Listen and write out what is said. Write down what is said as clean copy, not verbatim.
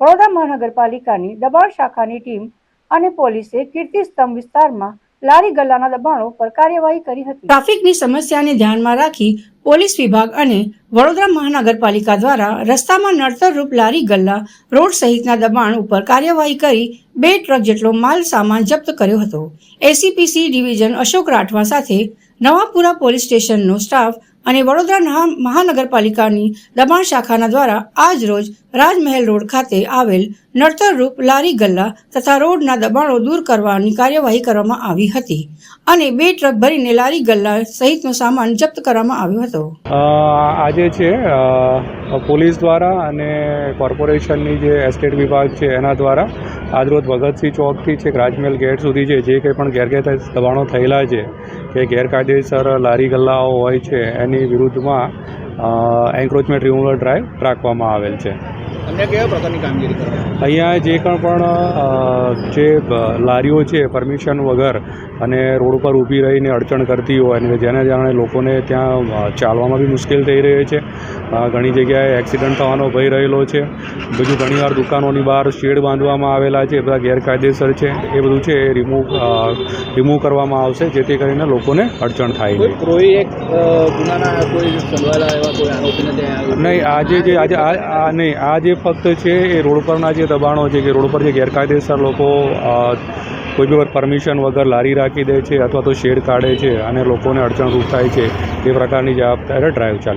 વડોદરા મહાનગરપાલિકાની દબાણ શાખાની ટીમ અને પોલીસે કીર્તિસ્તંભ વિસ્તારમાં લારી ગલ્લાના દબાણો પર કાર્યવાહી કરી હતી. ટ્રાફિકની સમસ્યાને ધ્યાનમાં રાખી પોલીસ વિભાગ અને વડોદરા મહાનગરપાલિકા દ્વારા રસ્તામાં નડતરરૂપ લારી ગલ્લા રોડ સહિતના દબાણ ઉપર કાર્યવાહી કરી 2 ટ્રક જેટલો માલ સામાન જપ્ત કર્યો હતો. એસીપીસી ડિવિઝન અશોક રાઠવા સાથે નવાપુરા પોલીસ સ્ટેશનનો સ્ટાફ અને વડોદરા મહાનગરપાલિકાની દબાણ શાખાના દ્વારા આજ રોજ રાજમહેલ રોડ ખાતે આવેલ નડતરરૂપ લારી ગલ્લા તથા રોડના દબાણો દૂર કરવાની કાર્યવાહી કરવામાં આવી હતી અને 2 ટ્રક ભરીને લારી ગલ્લા સહિતનો સામાન જપ્ત કરવામાં આવ્યો હતો. આજે છે પોલીસ દ્વારા અને કોર્પોરેશનની જે એસ્ટેટ વિભાગ છે એના દ્વારા આજરોજ ભગતસિંહ ચોકથી છેક રાજમહેલ ગેટ સુધી જે કંઈ પણ ગેરકાયદેસર દબાણો થયેલા છે કે ગેરકાયદેસર લારી ગલ્લાઓ હોય છે એની વિરુદ્ધમાં એન્ક્રોચમેન્ટ રિમૂવલ ડ્રાઈવ રાખવામાં આવેલ છે. અન્ય કયા પ્રકારની કામગીરી કરવામાં અહીંયા જે પણ જે લારીઓ છે પરમિશન વગર અને રોડ પર ઊભી રહીને અડચણ કરતી હોય અને જેને કારણે લોકોને ત્યાં ચાલવામાં બી મુશ્કેલ થઈ રહી છે. ઘણી જગ્યાએ એક્સિડન્ટ થવાનો ભય રહેલો છે. બીજું ઘણીવાર દુકાનોની બહાર શેડ બાંધવામાં આવેલા છે, બધા ગેરકાયદેસર છે. એ બધું છે એ રિમૂવ કરવામાં આવશે જેથી કરીને લોકોને અડચણ થાય નહીં. કોઈ એક ગુનાના કોઈ સંડવાયેલા એવા કોઈ આરોપીને ત્યાં નહીં, આજે ફક્ત છે એ રોડ પરના જે દબાણો છે કે રોડ પર જે ગેરકાયદેસર લોકો કોઈ બી પરમિશન વગર લારી રાખી દે છે અથવા તો શેડ કાઢે છે અને લોકોને અડચણરૂપ થાય છે એ પ્રકારની જવાબદારી ડ્રાઈવ ચાલી